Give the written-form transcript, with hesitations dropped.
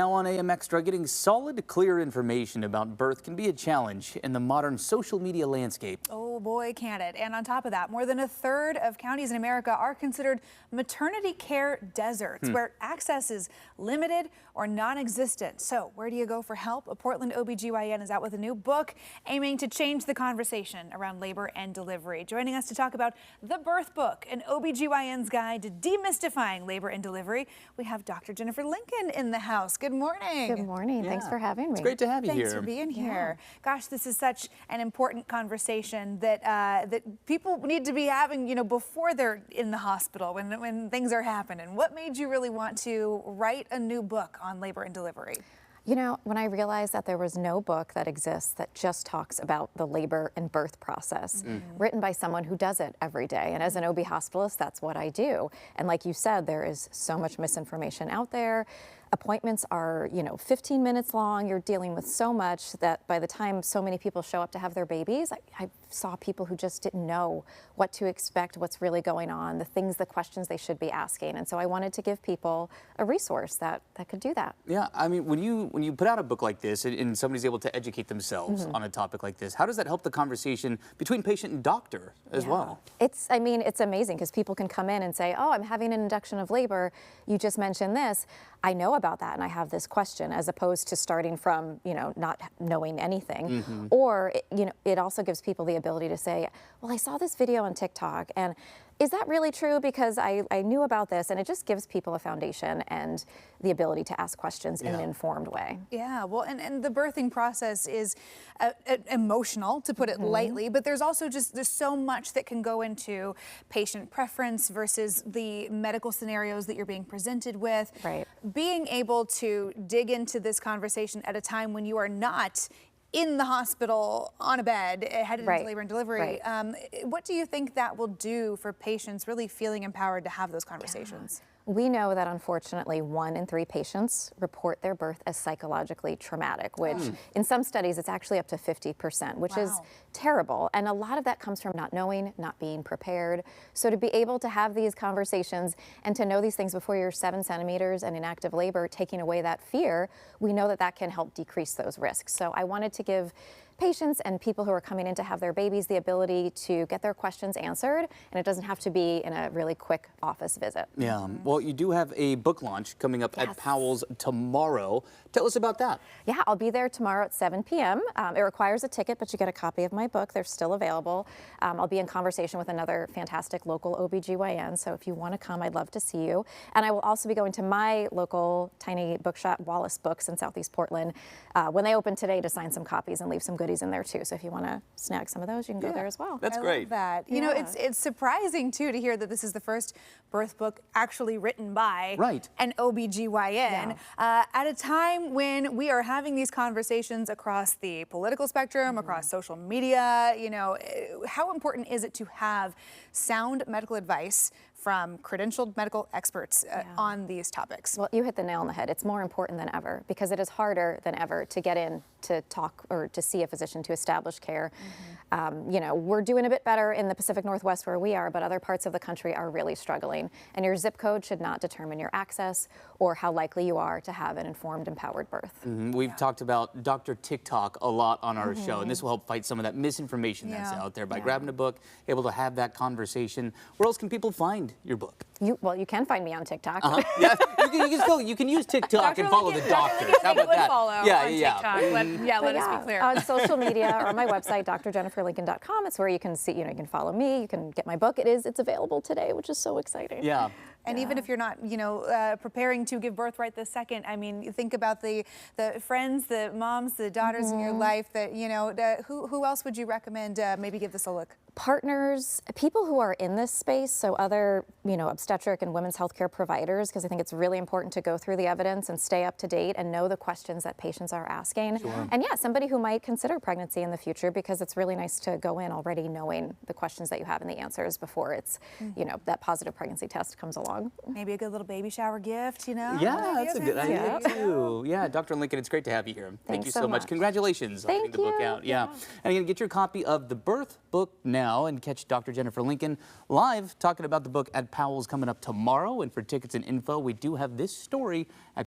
Now on AM Extra, getting solid, clear information about birth can be a challenge in the modern social media landscape. Oh boy, can it. And on top of that, more than a third of counties in America are considered maternity care deserts, where access is limited or non-existent. So where do you go for help? A Portland OBGYN is out with a new book aiming to change the conversation around labor and delivery. Joining us to talk about The Birth Book, an OBGYN's guide to demystifying labor and delivery, we have Dr. Jennifer Lincoln in the house. Good morning. Good morning. Yeah. Thanks for having me. It's great to have you here. Thanks for being here. Gosh, this is such an important conversation that that people need to be having, before they're in the hospital, when things are happening. What made you really want to write a new book on labor and delivery? When I realized that there was no book that exists that just talks about the labor and birth process, written by someone who does it every day. And as an OB hospitalist, that's what I do. And like you said, there is so much misinformation out there. Appointments are, 15 minutes long. You're dealing with so much that by the time so many people show up to have their babies, I saw people who just didn't know what to expect, what's really going on, the questions they should be asking. And so I wanted to give people a resource that could do that. Yeah, I mean, when you put out a book like this and somebody's able to educate themselves on a topic like this, how does that help the conversation between patient and doctor as well? It's amazing because people can come in and say, oh, I'm having an induction of labor. You just mentioned this. I know about that and I have this question, as opposed to starting from, not knowing anything. Or, it also gives people the ability to say, well, I saw this video on TikTok and is that really true? Because I knew about this, and it just gives people a foundation and the ability to ask questions in an informed way. Yeah, well, and the birthing process is emotional, to put it lightly, but there's so much that can go into patient preference versus the medical scenarios that you're being presented with. Right. Being able to dig into this conversation at a time when you are not in the hospital on a bed headed into labor and delivery. What do you think that will do for patients really feeling empowered to have those conversations? We know that unfortunately 1 in 3 patients report their birth as psychologically traumatic, which in some studies it's actually up to 50%, which is terrible. And a lot of that comes from not knowing, not being prepared. So to be able to have these conversations and to know these things before you're 7 centimeters and in active labor, taking away that fear, we know that that can help decrease those risks. So I wanted to give patients and people who are coming in to have their babies the ability to get their questions answered, and it doesn't have to be in a really quick office visit. Yeah, well, you do have a book launch coming up at Powell's tomorrow. Tell us about that. Yeah, I'll be there tomorrow at 7 p.m. It requires a ticket, but you get a copy of my book. They're still available. I'll be in conversation with another fantastic local OBGYN, so if you want to come, I'd love to see you. And I will also be going to my local tiny bookshop, Wallace Books in Southeast Portland, when they open today, to sign some copies and leave some goodies in there too. So if you want to snag some of those, you can go there as well. That's great. I love that. You know, it's surprising too to hear that this is the first birth book actually written by an OBGYN at a time when we are having these conversations across the political spectrum, across social media. How important is it to have sound medical advice from credentialed medical experts on these topics? Well, you hit the nail on the head. It's more important than ever because it is harder than ever to get in to talk or to see a physician to establish care. We're doing a bit better in the Pacific Northwest where we are, but other parts of the country are really struggling. And your zip code should not determine your access or how likely you are to have an informed, empowered birth. We've talked about Dr. TikTok a lot on our show, and this will help fight some of that misinformation that's out there by grabbing a book, able to have that conversation. Where else can people find your book? You can find me on TikTok. Yes, you can use TikTok and follow the doctor. How about that? Let us be clear. On social media or on my website, drjenniferlincoln.com. It's where you can see, you can follow me, you can get my book. It's available today, which is so exciting. Yeah. And even if you're not, preparing to give birth right this second, I mean, you think about the friends, the moms, the daughters in your life that, who else would you recommend maybe give this a look? Partners, people who are in this space, so other, obstetric and women's healthcare providers, because I think it's really important to go through the evidence and stay up to date and know the questions that patients are asking. And somebody who might consider pregnancy in the future, because it's really nice to go in already knowing the questions that you have and the answers before it's, that positive pregnancy test comes along. Maybe a good little baby shower gift, Yeah, that's a good idea too. Yeah, Dr. Lincoln, it's great to have you here. Thank you so much. Congratulations on getting the book out. Yeah. And again, get your copy of The Birth Book now and catch Dr. Jennifer Lincoln live talking about the book at Powell's coming up tomorrow. And for tickets and info, we do have this story at